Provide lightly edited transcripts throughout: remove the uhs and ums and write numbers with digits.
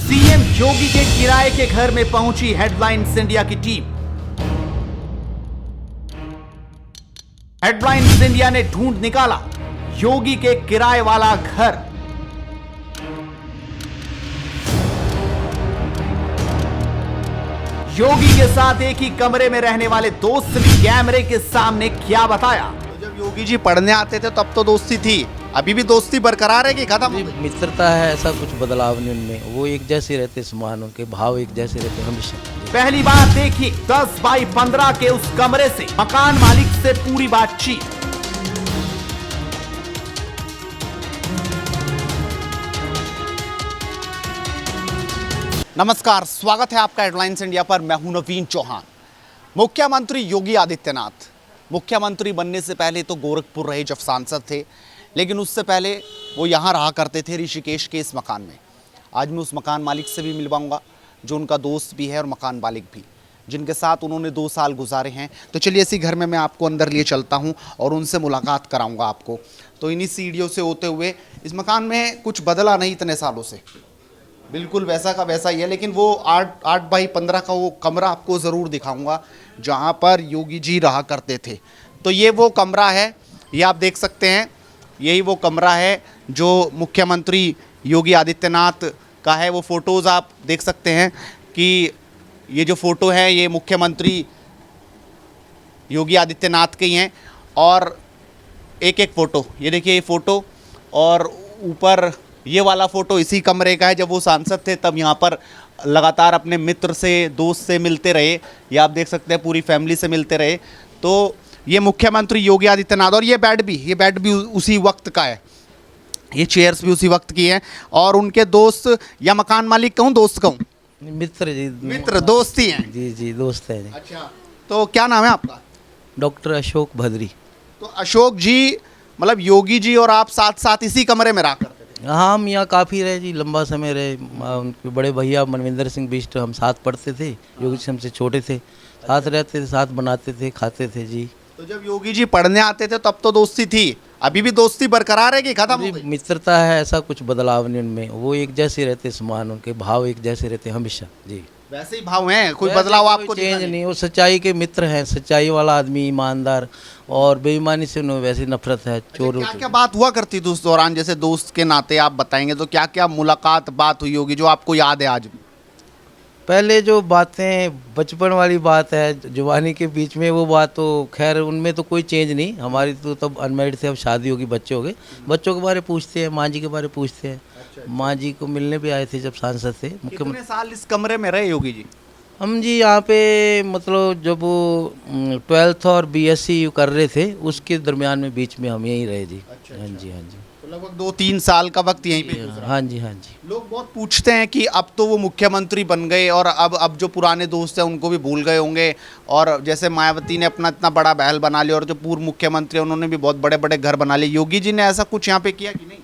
CM योगी के किराए के घर में पहुंची हेडलाइंस इंडिया की टीम। हेडलाइंस इंडिया ने ढूंढ निकाला योगी के किराए वाला घर। योगी के साथ एक ही कमरे में रहने वाले दोस्त ने कैमरे के सामने क्या बताया। तो जब योगी जी पढ़ने आते थे तब तो दोस्ती थी, अभी भी दोस्ती बरकरार है कि खत्म हो गई? मित्रता है, ऐसा कुछ बदलाव नहीं उनमें। वो एक जैसे रहते, समान उनके भाव एक जैसे रहते हमेशा। पहली बार देखिए 10 बाई 15 के उस कमरे से मकान मालिक से पूरी बातचीत। नमस्कार, स्वागत है आपका हेडलाइंस इंडिया पर। मैं हूं नवीन चौहान। मुख्यमंत्री योगी आदित्यनाथ मुख्यमंत्री बनने से पहले तो गोरखपुर रहे जब सांसद थे, लेकिन उससे पहले वो यहाँ रहा करते थे ऋषिकेश के इस मकान में। आज मैं उस मकान मालिक से भी मिलवाऊंगा जो उनका दोस्त भी है और मकान मालिक भी, जिनके साथ उन्होंने 2 साल गुजारे हैं। तो चलिए इसी घर में मैं आपको अंदर लिए चलता हूँ और उनसे मुलाकात कराऊंगा आपको। तो इन्हीं सीढ़ियों से होते हुए इस मकान में कुछ बदला नहीं इतने सालों से, बिल्कुल वैसा का वैसा ही है, लेकिन वो 8 बाई 15 का वो कमरा आपको ज़रूर दिखाऊंगा जहाँ पर योगी जी रहा करते थे। तो ये वो कमरा है, ये आप देख सकते हैं, यही वो कमरा है जो मुख्यमंत्री योगी आदित्यनाथ का है। वो फ़ोटोज़ आप देख सकते हैं कि ये जो फ़ोटो है ये मुख्यमंत्री योगी आदित्यनाथ के ही हैं। और एक एक फ़ोटो, ये देखिए ये फ़ोटो, और ऊपर ये वाला फ़ोटो इसी कमरे का है। जब वो सांसद थे तब यहाँ पर लगातार अपने मित्र से, दोस्त से मिलते रहे। ये आप देख सकते हैं पूरी फैमिली से मिलते रहे। तो ये मुख्यमंत्री योगी आदित्यनाथ, और ये बेड भी उसी वक्त का है, ये चेयर्स भी उसी वक्त की हैं। और उनके दोस्त या मकान मालिक कहूँ दोस्त कहूँ? मित्र जी, मित्र दोस्त ही हैं। जी जी दोस्त है जी। अच्छा, तो क्या नाम है आपका? डॉक्टर अशोक भद्री। तो अशोक जी, मतलब योगी जी और आप साथ साथ इसी कमरे में रहा करते थे? हाँ, हम यहाँ काफ़ी रहे जी, लंबा समय रहे। उनके बड़े भैया मनविंदर सिंह बिष्ट, हम साथ पढ़ते थे। योगी जी हमसे छोटे थे, साथ रहते थे, साथ बनाते थे, खाते थे जी। तो जब योगी जी पढ़ने आते थे तब तो दोस्ती थी, अभी भी दोस्ती बरकरार है कि खत्म हो गई? मित्रता है, ऐसा कुछ बदलाव नहीं उनमें। वो एक जैसे रहते, समान उनके भाव एक जैसे रहते हमेशा जी। वैसे ही भाव हैं, कोई बदलाव आपको चेंज नहीं। वो सच्चाई के मित्र हैं, सच्चाई वाला आदमी, ईमानदार, और बेईमानी से उन्हें वैसी नफरत है। चोरों क्या क्या बात हुआ करती थी उस दौरान, जैसे दोस्त के नाते आप बताएंगे तो क्या क्या मुलाकात बात हुई होगी जो आपको याद है आज भी? पहले जो बातें, बचपन वाली बात है, जवानी के बीच में, वो बात तो खैर उनमें तो कोई चेंज नहीं। हमारी तो तब अनमेरिड थे, अब शादी होगी, बच्चे हो गए। बच्चों के बारे पूछते हैं, माँ जी के बारे पूछते हैं। माँ जी को मिलने भी आए थे जब सांसद थे। कितने साल इस कमरे में रहे योगी जी? हम जी यहाँ पे मतलब जब वो 12th और BSc कर रहे थे उसके दरमियान में, बीच में हम यहीं रहे जी। हाँ जी, हाँ जी। तो लगभग 2-3 साल का वक्त यहीं पे गुजरा। हाँ जी, हाँ जी। लोग बहुत पूछते हैं कि अब तो वो मुख्यमंत्री बन गए और अब जो पुराने दोस्त हैं उनको भी भूल गए होंगे, और जैसे मायावती ने अपना इतना बड़ा महल बना लिया और जो पूर्व मुख्यमंत्री उन्होंने भी बहुत बड़े बड़े घर बना लिए, योगी जी ने ऐसा कुछ यहाँ पे किया कि नहीं?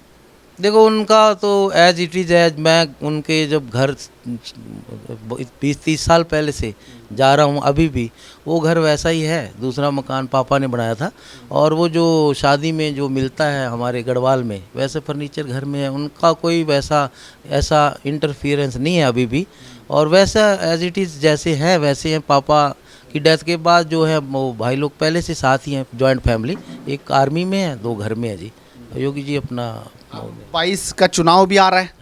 देखो, उनका तो एज इट इज़ है। मैं उनके जब घर 20-30 साल पहले से जा रहा हूँ, अभी भी वो घर वैसा ही है। दूसरा मकान पापा ने बनाया था, और वो जो शादी में जो मिलता है हमारे गढ़वाल में, वैसे फर्नीचर घर में है। उनका कोई वैसा ऐसा इंटरफियरेंस नहीं है अभी भी, और वैसा एज इट इज़ जैसे है वैसे हैं। पापा की डेथ के बाद जो है वो भाई लोग पहले से साथ ही हैं, जॉइंट फैमिली। एक आर्मी में है, 2 घर में है जी। योगी जी अपना 22 का चुनाव भी आ रहा है।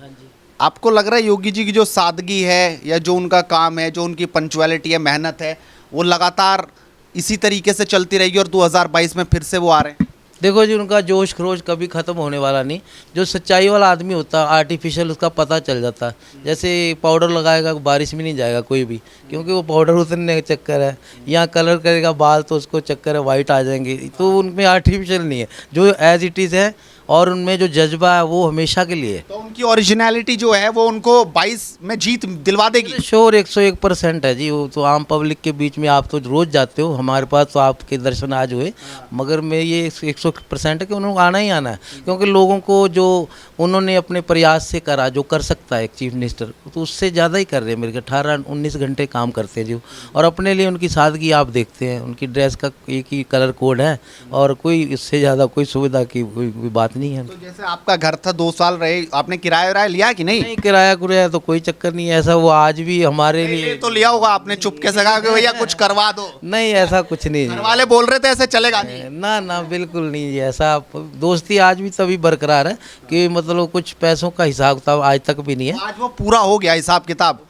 आपको लग रहा है योगी जी की जो सादगी है, या जो उनका काम है, जो उनकी पंक्चुअलिटी है, मेहनत है, वो लगातार इसी तरीके से चलती रहेगी और 2022 में फिर से वो आ रहे हैं? देखो जी, उनका जोश खरोश कभी ख़त्म होने वाला नहीं। जो सच्चाई वाला आदमी होता है, आर्टिफिशियल, उसका पता चल जाता है। जैसे पाउडर लगाएगा, बारिश में नहीं जाएगा कोई भी, क्योंकि वो पाउडर उतरने का चक्कर है। यहाँ कलर करेगा बाल तो उसको चक्कर है, वाइट आ जाएंगे। तो उनमें आर्टिफिशियल नहीं है, जो एज इट इज़ है, और उनमें जो जज्बा है वो हमेशा के लिए है। तो उनकी ओरिजिनलिटी जो है वो उनको 22 में जीत दिलवा देगी। श्योर 101% है जी। वो तो आम पब्लिक के बीच में आप तो रोज़ जाते हो, हमारे पास तो आपके दर्शन आज हुए, मगर मैं ये 100% है कि उन्होंने आना ही आना है। क्योंकि लोगों को जो उन्होंने अपने प्रयास से करा, जो कर सकता है एक चीफ मिनिस्टर, तो उससे ज़्यादा ही कर रहे हैं। मेरे 18-19 घंटे काम करते हैं जी, और अपने लिए उनकी सादगी आप देखते हैं। उनकी ड्रेस का एक ही कलर कोड है, और कोई इससे ज़्यादा कोई सुविधा की कोई बात नहीं। नहीं है। तो जैसे आपका घर था 2 साल रहे, आपने किराया विराया लिया कि नहीं? नहीं, किराया कुराया तो कोई चक्कर नहीं है ऐसा, वो आज भी हमारे ले लिए। तो लिया होगा आपने, चुपके से कहा कि भैया कुछ करवा दो। नहीं, ऐसा कुछ नहीं घर है। वाले बोल रहे थे ऐसे चलेगा नहीं। ना ना, बिल्कुल नहीं ऐसा। दोस्ती आज भी तभी बरकरार है कि मतलब कुछ पैसों का हिसाब किताब आज तक भी नहीं है। आज वो पूरा हो गया हिसाब किताब।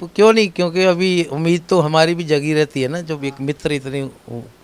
क्यों नहीं, क्योंकि अभी उम्मीद तो हमारी भी जगी रहती है ना। जब एक मित्र इतने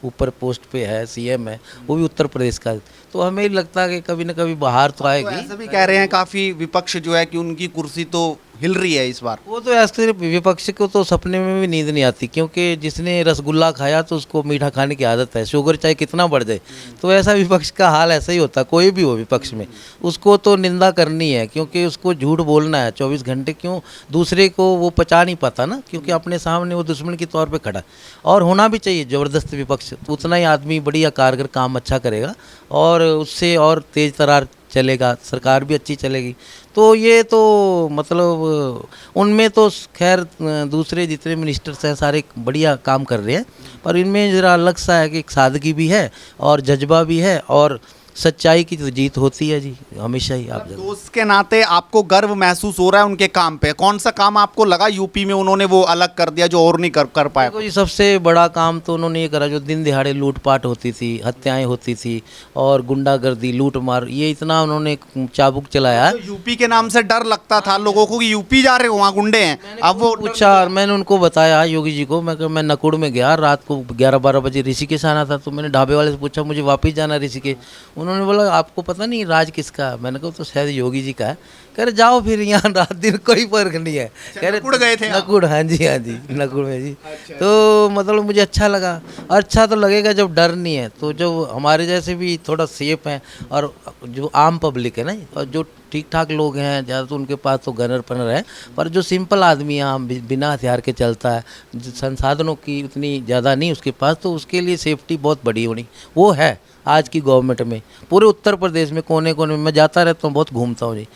ऊपर पोस्ट पे है, सीएम है, वो भी उत्तर प्रदेश का, तो हमें लगता है कि कभी न कभी बाहर तो तो आएगी। ऐसे भी कह रहे हैं काफी विपक्ष जो है कि उनकी कुर्सी तो हिल रही है इस बार। वो तो ऐसे विपक्ष को तो सपने में भी नींद नहीं आती, क्योंकि जिसने रसगुल्ला खाया तो उसको मीठा खाने की आदत है, शुगर चाहे कितना बढ़ जाए। तो ऐसा विपक्ष का हाल ऐसा ही होता है, कोई भी हो विपक्ष में, उसको तो निंदा करनी है, क्योंकि उसको झूठ बोलना है 24 घंटे। क्यों? दूसरे को वो पचा नहीं पाता ना, क्योंकि अपने सामने वो दुश्मन के तौर पे खड़ा है। और होना भी चाहिए ज़बरदस्त विपक्ष, तो उतना ही आदमी बढ़िया कारगर काम अच्छा करेगा और उससे और तेज़ तरार चलेगा, सरकार भी अच्छी चलेगी। तो ये तो मतलब उनमें तो खैर दूसरे जितने मिनिस्टर्स हैं सारे बढ़िया काम कर रहे हैं, पर इनमें ज़रा अलग सा है कि एक सादगी भी है और जज्बा भी है और सच्चाई की तो जीत होती है जी, हमेशा ही। आप दोस्त के नाते आपको गर्व महसूस हो रहा है उनके काम पे? कौन सा काम आपको लगा यूपी में उन्होंने वो अलग कर दिया जो और नहीं कर पाया? देखो जी, सबसे बड़ा काम तो उन्होंने ये करा, जो दिन दिहाड़े लूटपाट होती थी, हत्याएं होती थी और गुंडागर्दी लूट मार, ये इतना उन्होंने चाबुक चलाया। तो यूपी के नाम से डर लगता था लोगों को कि यूपी जा रहे हो, वहाँ गुंडे हैं। अब वो पूछा, मैंने उनको बताया योगी जी को, मैं नकुड़ में गया रात को 11-12 बजे, ऋषिकेश आना था, तो मैंने ढाबे वाले से पूछा मुझे वापस जाना ऋषिकेश। उन्होंने बोला आपको पता नहीं राज किसका है? मैंने कहा तो शायद योगी जी का है। कह रहे जाओ फिर, यहाँ रात दिन कोई फर्क नहीं है। कह रहे नकुड़ गए थे आप? नकुड़, हाँ जी हाँ जी, नकुड़ में जी। तो मतलब मुझे अच्छा लगा। अच्छा तो लगेगा जब डर नहीं है, तो जो हमारे जैसे भी थोड़ा सेफ हैं और जो आम पब्लिक है ना, और जो ठीक ठाक लोग हैं ज़्यादा, तो उनके पास तो गनर पनर है, पर जो सिंपल आदमी है आम बिना हथियार के चलता है, संसाधनों की उतनी ज़्यादा नहीं उसके पास, तो उसके लिए सेफ्टी बहुत बड़ी होनी वो है आज की गवर्नमेंट में। पूरे उत्तर प्रदेश में कोने कोने में मैं जाता रहता हूँ, बहुत घूमता हूँ जी।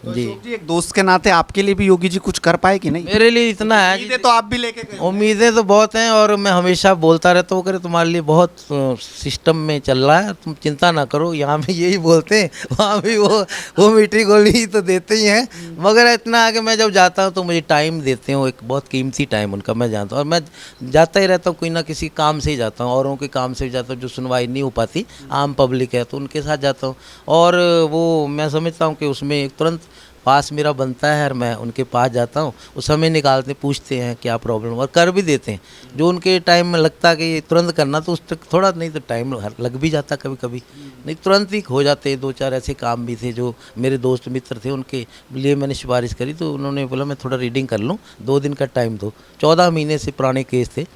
जी, एक दोस्त के नाते आपके लिए भी योगी जी कुछ कर पाए कि नहीं? मेरे लिए इतना है, उम्मीदें तो आप भी लेके गए। उम्मीदें तो बहुत हैं और मैं हमेशा बोलता रहता हूँ, करे तुम्हारे लिए बहुत सिस्टम में चल रहा है, तुम चिंता ना करो। यहाँ भी यही बोलते हैं, वहाँ भी वो मीठी गोली तो देते ही हैं, मगर इतना है कि मैं जब जाता हूँ तो मुझे टाइम देते हैं, एक बहुत कीमती टाइम उनका मैं जानता हूँ। और मैं जाता ही रहता हूँ, कोई ना किसी काम से ही जाता हूँ, औरों के काम से भी जाता हूँ, जो सुनवाई नहीं हो पाती आम पब्लिक है तो उनके साथ जाता हूँ। और वो मैं समझता हूँ कि उसमें एक तुरंत पास मेरा बनता है और मैं उनके पास जाता हूँ, वो समय निकालते पूछते हैं क्या प्रॉब्लम, और कर भी देते हैं। जो उनके टाइम में लगता है कि ये तुरंत करना, तो उस तक थोड़ा नहीं तो टाइम लग भी जाता कभी कभी, नहीं तुरंत ही हो जाते। 2-4 ऐसे काम भी थे जो मेरे दोस्त मित्र थे, उनके लिए मैंने सिफारिश करी, तो उन्होंने बोला मैं थोड़ा रीडिंग कर लूँ, 2 दिन का टाइम दो। 14 महीने से पुराने केस थे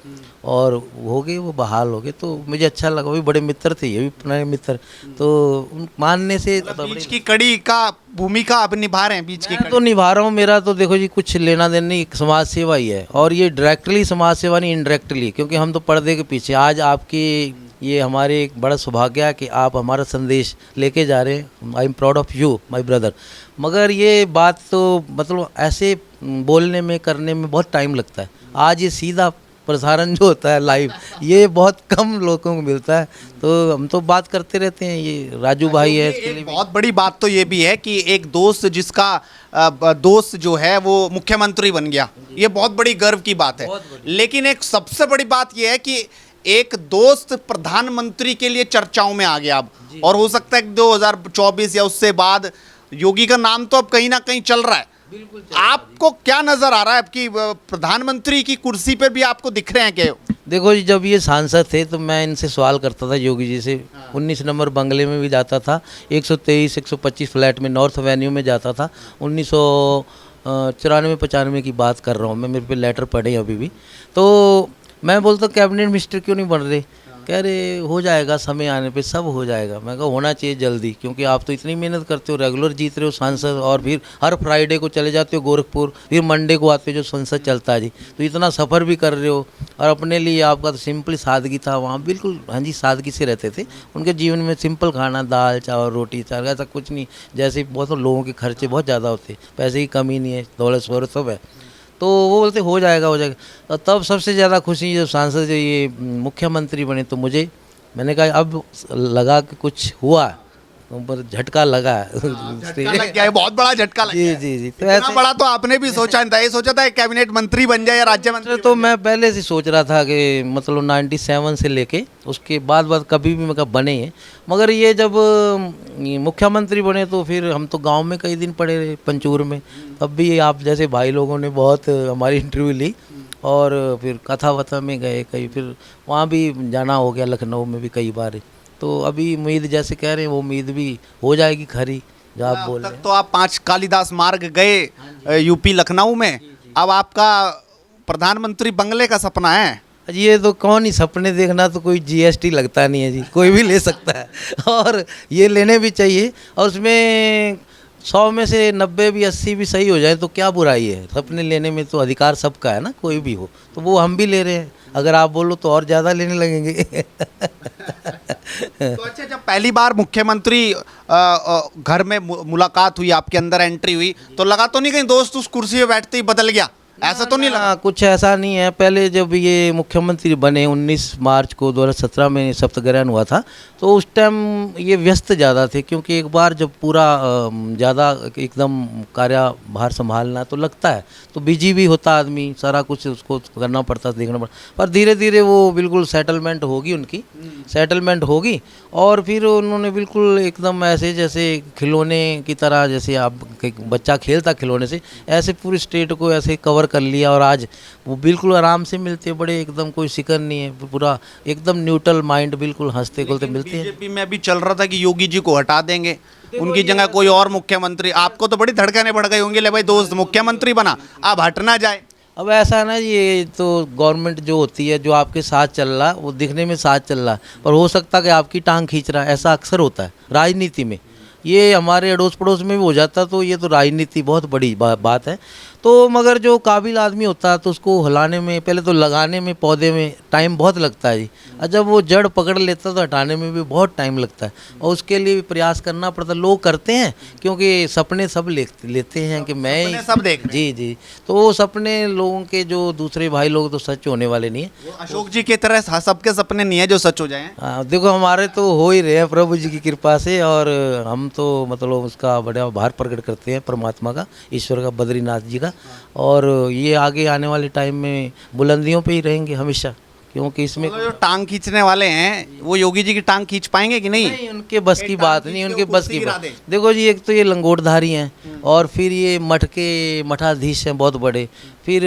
और हो गए, वो बहाल हो गए, तो मुझे अच्छा लगा। वो भी बड़े मित्र थे, ये भी पुराने मित्र, तो मानने से बीच की कड़ी का भूमिका अब निभा रहे हैं। बीच की मैं तो निभा रहा हूँ। मेरा तो देखो जी कुछ लेना देना नहीं, समाज सेवा ही है, और ये डायरेक्टली समाज सेवा नहीं, इनडायरेक्टली, क्योंकि हम तो पर्दे के पीछे। आज आपकी ये हमारे एक बड़ा सौभाग्य है कि आप हमारा संदेश लेके जा रहे हैं। I am proud of you my brother. मगर ये बात तो मतलब ऐसे बोलने में करने में बहुत टाइम लगता है। आज ये सीधा प्रसारण जो होता है लाइव, ये बहुत कम लोगों को मिलता है, तो हम तो बात करते रहते हैं। ये राजू भाई है, इसके लिए बहुत बड़ी बात तो ये भी है कि एक दोस्त जिसका दोस्त जो है वो मुख्यमंत्री बन गया, ये बहुत बड़ी गर्व की बात है। लेकिन एक सबसे बड़ी बात ये है कि एक दोस्त प्रधानमंत्री के लिए चर्चाओं में आ गया अब, और हो सकता है 2024 या उससे बाद योगी का नाम तो अब कहीं ना कहीं चल रहा है। आपको क्या नजर आ रहा है कि प्रधानमंत्री की कुर्सी पर भी आपको दिख रहे हैं क्या? देखो जी, जब ये सांसद थे तो मैं इनसे सवाल करता था योगी जी से। 19 नंबर बंगले में भी जाता था, 123-125 फ्लैट में नॉर्थ एवेन्यू में जाता था। 1994-95 की बात कर रहा हूँ मैं, मेरे पे लेटर पड़े अभी भी। तो मैं बोलता कैबिनेट मिनिस्टर क्यों नहीं बन रहे? कह रहे हो जाएगा, समय आने पे सब हो जाएगा। मैं कहा होना चाहिए जल्दी, क्योंकि आप तो इतनी मेहनत करते हो, रेगुलर जीत रहे हो सांसद, और फिर हर फ्राइडे को चले जाते हो गोरखपुर, फिर मंडे को आते हो जो संसद चलता है जी, तो इतना सफ़र भी कर रहे हो। और अपने लिए आपका तो सिंपल सादगी था वहाँ, बिल्कुल हाँ जी सादगी से रहते थे। उनके जीवन में सिंपल खाना, दाल चावल रोटी चावल, ऐसा कुछ नहीं। जैसे बहुत लोगों के खर्चे बहुत ज़्यादा होते, पैसे की कमी नहीं है, दौलत शोहरत सब है, तो वो बोलते हो जाएगा हो जाएगा। और तब सबसे ज़्यादा खुशी जब सांसद जो ये मुख्यमंत्री बने, तो मैंने कहा अब लगा कि कुछ हुआ, ऊपर झटका लगा है झटका लग गया है, बहुत बड़ा झटका लग जी गया है। जी जी। तो इतना ऐसे बड़ा तो आपने भी सोचा नहीं था, ये सोचा था कैबिनेट मंत्री बन जाए या राज्य मंत्री तो मैं पहले से सोच रहा था कि मतलब 97 से लेके उसके बाद कभी भी मैं बने हैं, मगर ये जब मुख्यमंत्री बने तो फिर हम तो गांव में कई दिन पड़े रहे पंचूर में, तब भी आप जैसे भाई लोगों ने बहुत हमारी इंटरव्यू ली और फिर कथा वथा में गए कहीं, फिर वहाँ भी जाना हो गया, लखनऊ में भी कई बार। तो अभी उम्मीद जैसे कह रहे हैं वो उम्मीद भी हो जाएगी खरी जो आप बोल अब रहे तक तो आप 5 कालिदास मार्ग गए यूपी लखनऊ में, अब आपका प्रधानमंत्री बंगले का सपना है। हैं। ये तो कौन ही सपने देखना, तो कोई जीएसटी लगता नहीं है जी, कोई भी ले सकता है और ये लेने भी चाहिए, और उसमें 100 में से 90 भी 80 भी सही हो जाए तो क्या बुराई है। सपने लेने में तो अधिकार सबका है ना, कोई भी हो, तो वो हम भी ले रहे हैं, अगर आप बोलो तो और ज़्यादा लेने लगेंगे तो अच्छा, जब पहली बार मुख्यमंत्री घर में मुलाकात हुई, आपके अंदर एंट्री हुई, तो लगा तो नहीं कहीं दोस्त उस कुर्सी पे बैठते ही बदल गया, ऐसा तो नहीं लगा? कुछ ऐसा नहीं है। पहले जब ये मुख्यमंत्री बने 19 मार्च को 2017 में शपथ हुआ था, तो उस टाइम ये व्यस्त ज़्यादा थे, क्योंकि एक बार जब पूरा ज़्यादा एकदम कार्यभार संभालना तो लगता है, तो बिजी भी होता आदमी, सारा कुछ उसको करना पड़ता, देखना पड़ता, पर धीरे धीरे वो बिल्कुल सेटलमेंट होगी, उनकी सेटलमेंट होगी, और फिर उन्होंने बिल्कुल एकदम ऐसे जैसे खिलौने की तरह, जैसे आप बच्चा खेलता खिलौने से, ऐसे पूरी स्टेट को ऐसे कवर कर लिया, और आज वो बिल्कुल आराम से मिलते हैं, बड़े एकदम कोई शिकन नहीं है, पूरा एकदम न्यूट्रल माइंड, बिल्कुल हंसते खेलते मिलते हैं। बीजेपी में भी चल रहा था कि योगी जी को हटा देंगे, उनकी जगह कोई और मुख्यमंत्री, आपको तो बड़ी धड़कने बढ़ गई होंगी, ले भाई दोस्त मुख्यमंत्री बना, अब हट ना जाए। अब ऐसा है ना, ये तो गवर्नमेंट जो होती है, जो आपके साथ चल रहा है वो दिखने में साथ चल रहा है, पर हो सकता है कि आपकी टांग खींच रहा है, ऐसा अक्सर होता है राजनीति में, ये हमारे अड़ोस पड़ोस में भी हो जाता, तो ये तो राजनीति बहुत बड़ी बात है। तो मगर जो काबिल आदमी होता है तो उसको हिलाने में, पहले तो लगाने में पौधे में टाइम बहुत लगता है जी, और जब वो जड़ पकड़ लेता है तो हटाने में भी बहुत टाइम लगता है, और उसके लिए भी प्रयास करना पड़ता है। लोग करते हैं क्योंकि सपने सब लेते हैं कि मैं सपने सब देख रहे जी जी, तो वो सपने लोगों के जो दूसरे भाई लोग तो सच होने वाले नहीं है। हैं। अशोक जी की तरह सबके सपने नहीं है जो सच हो जाए। हाँ, देखो हमारे तो हो ही रहे हैं प्रभु जी की कृपा से, और हम तो मतलब उसका बड़ा आभार प्रकट करते हैं परमात्मा का, ईश्वर का, बद्रीनाथ जी का, और ये आगे आने वाले टाइम में बुलंदियों पे ही रहेंगे हमेशा, क्योंकि इसमें जो टांग खींचने वाले हैं वो योगी जी की टांग खींच पाएंगे कि नहीं? नहीं, उनके बस की बात नहीं, उनके बस की गिरा बात। दे। देखो जी, एक तो ये लंगोटधारी हैं, और फिर ये मठ के मठाधीश हैं बहुत बड़े, फिर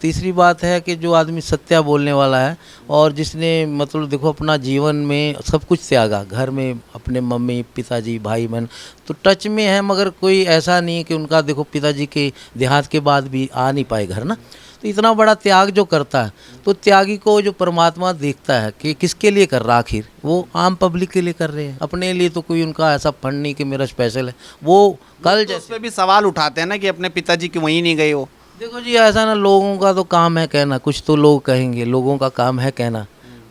तीसरी बात है कि जो आदमी सत्या बोलने वाला है, और जिसने मतलब देखो अपना जीवन में सब कुछ त्यागा, घर में अपने मम्मी पिताजी भाई बहन तो टच में है, मगर कोई ऐसा नहीं है कि उनका देखो पिताजी के देहांत के बाद भी आ नहीं पाए घर ना, तो इतना बड़ा त्याग जो करता है, तो त्यागी को जो परमात्मा देखता है कि किसके लिए कर रहा, आखिर वो आम पब्लिक के लिए कर रहे हैं, अपने लिए तो कोई उनका ऐसा फंड नहीं कि मेरा स्पेशल है। वो कल तो उस पे भी सवाल उठाते हैं ना कि अपने पिताजी की वहीं नहीं गए वो। देखो जी, ऐसा ना, लोगों का तो काम है कहना, कुछ तो लोग कहेंगे, लोगों का काम है कहना,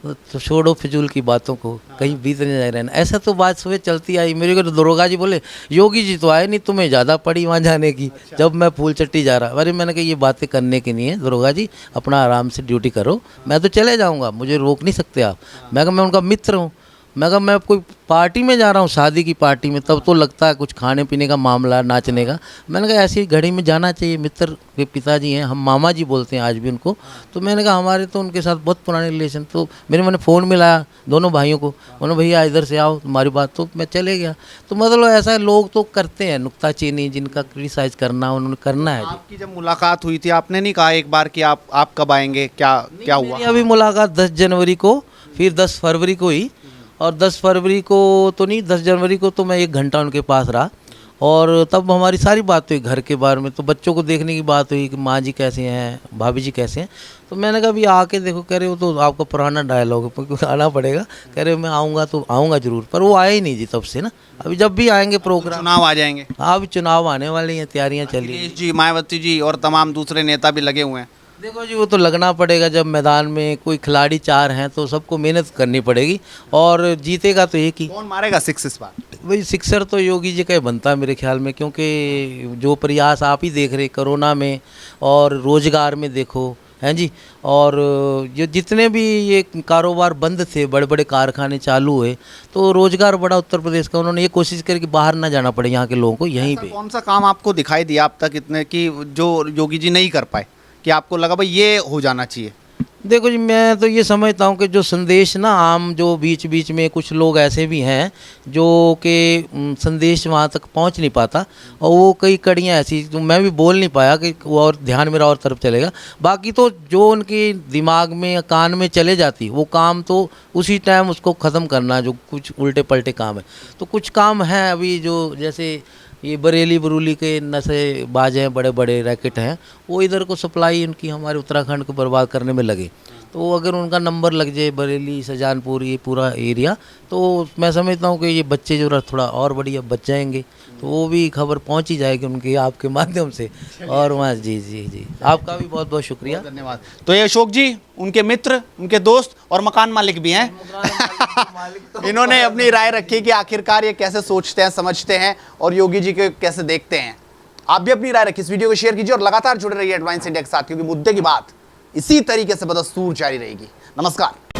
तो छोड़ो फिजूल की बातों को, कहीं बीतने जा रहे हैं, ऐसा तो बात सुबह चलती आई। मेरे को तो दरोगा जी बोले योगी जी तो आए नहीं, तुम्हें ज़्यादा पड़ी वहाँ जाने की। जब मैं फूल चट्टी जा रहा, अरे मैंने कहा ये बातें करने की नहीं है दरोगा जी, अपना आराम से ड्यूटी करो, मैं तो चले जाऊँगा, मुझे रोक नहीं सकते आप। मैं कहा मैं उनका मित्र हूँ, मैं कहा मैं कोई पार्टी में जा रहा हूँ, शादी की पार्टी में, तब तो लगता है कुछ खाने पीने का मामला, नाचने का। मैंने कहा ऐसी घड़ी में जाना चाहिए, मित्र के पिताजी हैं, हम मामा जी बोलते हैं आज भी उनको। तो मैंने कहा हमारे तो उनके साथ बहुत पुराने रिलेशन, तो मैंने फ़ोन मिलाया दोनों भाइयों को, उन्होंने भैया इधर से आओ तुम्हारी बात, तो मैं चले गया। तो मतलब ऐसा लोग तो करते हैं नुक्ताचीनी, जिनका क्रिटिसाइज करना उन्होंने करना है। आपकी जब मुलाकात हुई थी आपने नहीं कहा एक बार कि आप कब आएंगे, क्या हुआ? मेरी अभी मुलाकात 10 जनवरी को, फिर 10 फरवरी को ही, और 10 फरवरी को तो नहीं, 10 जनवरी को तो मैं 1 घंटा उनके पास रहा, और तब हमारी सारी बात हुई घर के बारे में। तो बच्चों को देखने की बात हुई कि माँ जी कैसे हैं, भाभी जी कैसे हैं। तो मैंने कहा अभी आके देखो, कह रहे हो तो आपका पुराना डायलॉग है, आना पड़ेगा। कह रहे हो मैं आऊँगा तो आऊँगा ज़रूर, पर वो आए ही नहीं जी तब से ना। अभी जब भी आएंगे प्रोग्राम, चुनाव आ जाएंगे, हाँ अभी चुनाव आने वाले हैं, तैयारियाँ चल रही हैं। अखिलेश जी, मायावती जी और तमाम दूसरे नेता भी लगे हुए हैं। देखो जी, वो तो लगना पड़ेगा, जब मैदान में कोई खिलाड़ी 4 हैं तो सबको मेहनत करनी पड़ेगी, और जीतेगा तो एक ही। कौन मारेगा 6 इस बार? वही सिक्सर तो योगी जी का ही बनता है मेरे ख्याल में, क्योंकि जो प्रयास आप ही देख रहे कोरोना में और रोजगार में देखो, हैं जी। और ये जितने भी ये कारोबार बंद थे, बड़े बड़े कारखाने चालू हुए, तो रोजगार बढ़ा उत्तर प्रदेश का। उन्होंने ये कोशिश करी कि बाहर ना जाना पड़े यहाँ के लोगों को, यहीं ऐसा पे। कौन सा काम आपको दिखाई दिया अब तक इतने कि जो योगी जी नहीं कर पाए, कि आपको लगा भाई ये हो जाना चाहिए? देखो जी, मैं तो ये समझता हूँ कि जो संदेश ना आम, जो बीच बीच में कुछ लोग ऐसे भी हैं जो कि संदेश वहाँ तक पहुँच नहीं पाता, और वो कई कड़ियाँ ऐसी जो मैं भी बोल नहीं पाया कि वो, और ध्यान मेरा और तरफ चलेगा। बाकी तो जो उनके दिमाग में या कान में चले जाती वो काम तो उसी टाइम उसको ख़त्म करना, जो कुछ उल्टे पलटे काम है। तो कुछ काम हैं अभी जो, जैसे ये बरेली बरूली के नशे बाज हैं, बड़े बड़े रैकेट हैं, वो इधर को सप्लाई उनकी हमारे उत्तराखंड को बर्बाद करने में लगे। तो अगर उनका नंबर लग जाए, बरेली, शाहजहानपुर, ये पूरा एरिया, तो मैं समझता हूँ कि ये बच्चे जो थोड़ा और बढ़िया बच जाएंगे, तो वो भी खबर पहुँच ही जाएगी उनके आपके माध्यम से। और वहाँ जी जी जी, आपका भी बहुत बहुत शुक्रिया, धन्यवाद। तो ये अशोक जी उनके मित्र, उनके दोस्त और मकान मालिक भी हैं। इन्होंने अपनी राय रखी कि आखिरकार ये कैसे सोचते हैं, समझते हैं और योगी जी को कैसे देखते हैं। आप भी अपनी राय रखिए, इस वीडियो को शेयर कीजिए और लगातार जुड़े रहिए एडवांस इंडिया के साथ, क्योंकि मुद्दे की बात इसी तरीके से बदस्तूर जारी रहेगी। नमस्कार।